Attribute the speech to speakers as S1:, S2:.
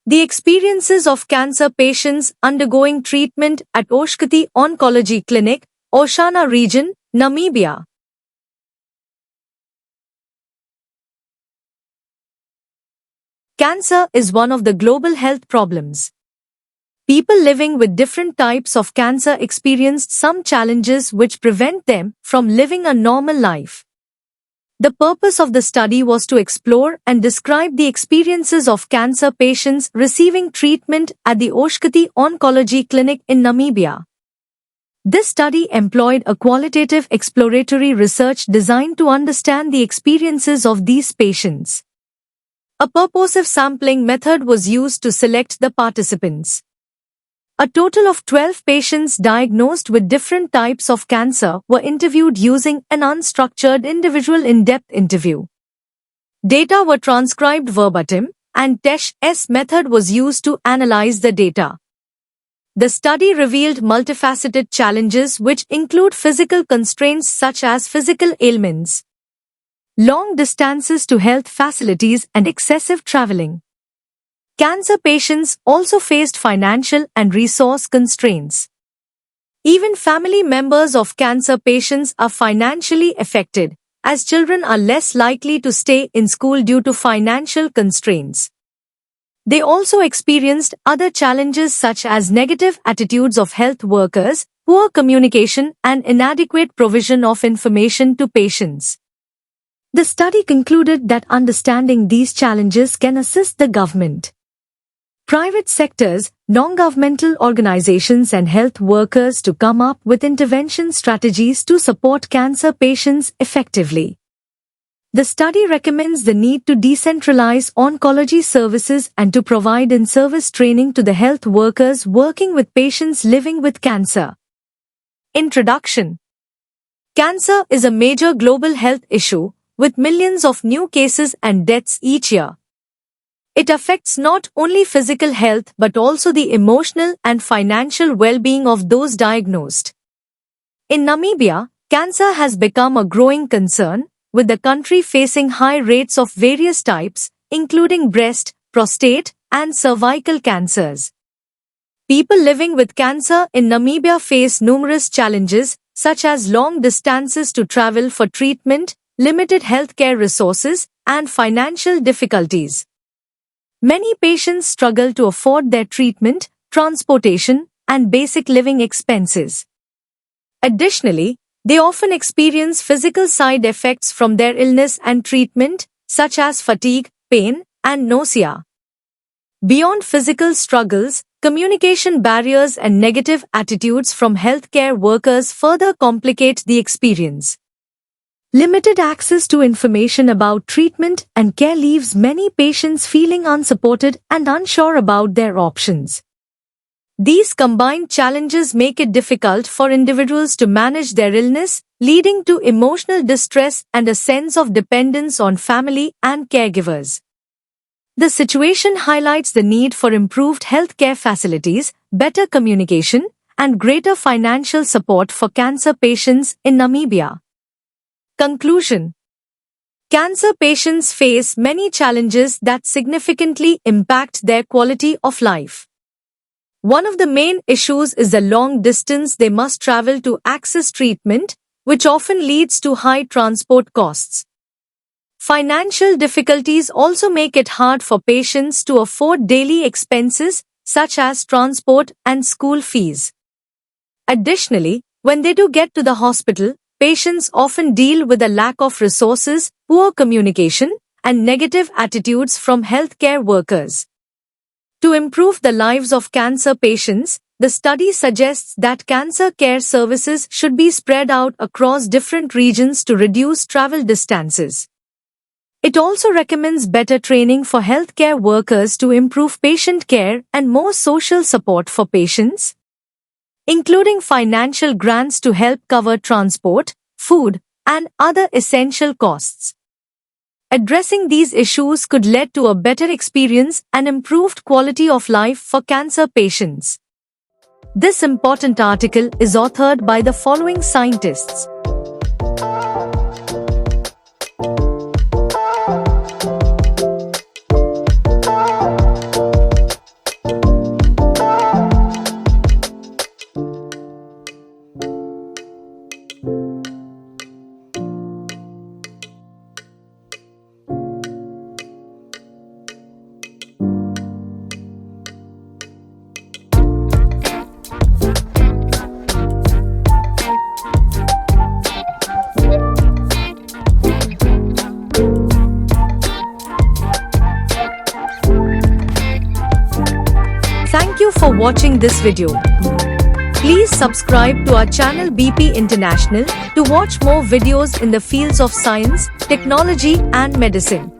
S1: The experiences of cancer patients undergoing treatment at Oshkoty Oncology Clinic, Oshana Region, Namibia. Cancer is one of the global health problems. People living with different types of cancer experienced some challenges which prevent them from living a normal life. The purpose of the study was to explore and describe the experiences of cancer patients receiving treatment at the Oshkoty Oncology Clinic in Namibia. This study employed a qualitative exploratory research designed to understand the experiences of these patients. A purposive sampling method was used to select the participants. A total of 12 patients diagnosed with different types of cancer were interviewed using an unstructured individual in-depth interview. Data were transcribed verbatim, and TESH method was used to analyze the data. The study revealed multifaceted challenges which include physical constraints such as physical ailments, long distances to health facilities and excessive traveling. Cancer patients also faced financial and resource constraints. Even family members of cancer patients are financially affected, as children are less likely to stay in school due to financial constraints. They also experienced other challenges such as negative attitudes of health workers, poor communication, and inadequate provision of information to patients. The study concluded that understanding these challenges can assist the government, private sectors, non-governmental organizations and health workers to come up with intervention strategies to support cancer patients effectively. The study recommends the need to decentralize oncology services and to provide in-service training to the health workers working with patients living with cancer. Introduction. Cancer is a major global health issue, with millions of new cases and deaths each year. It affects not only physical health but also the emotional and financial well-being of those diagnosed. In Namibia, cancer has become a growing concern, with the country facing high rates of various types, including breast, prostate, and cervical cancers. People living with cancer in Namibia face numerous challenges, such as long distances to travel for treatment, limited healthcare resources, and financial difficulties. Many patients struggle to afford their treatment, transportation, and basic living expenses. Additionally, they often experience physical side effects from their illness and treatment, such as fatigue, pain, and nausea. Beyond physical struggles, communication barriers and negative attitudes from healthcare workers further complicate the experience. Limited access to information about treatment and care leaves many patients feeling unsupported and unsure about their options. These combined challenges make it difficult for individuals to manage their illness, leading to emotional distress and a sense of dependence on family and caregivers. The situation highlights the need for improved healthcare facilities, better communication, and greater financial support for cancer patients in Namibia. Conclusion. Cancer patients face many challenges that significantly impact their quality of life. One of the main issues is the long distance they must travel to access treatment, which often leads to high transport costs. Financial difficulties also make it hard for patients to afford daily expenses, such as transport and school fees. Additionally, when they do get to the hospital, patients often deal with a lack of resources, poor communication, and negative attitudes from healthcare workers. To improve the lives of cancer patients, the study suggests that cancer care services should be spread out across different regions to reduce travel distances. It also recommends better training for healthcare workers to improve patient care and more social support for patients, including financial grants to help cover transport, food, and other essential costs. Addressing these issues could lead to a better experience and improved quality of life for cancer patients. This important article is authored by the following scientists: watching this video. Please subscribe to our channel BP International to watch more videos in the fields of science, technology and medicine.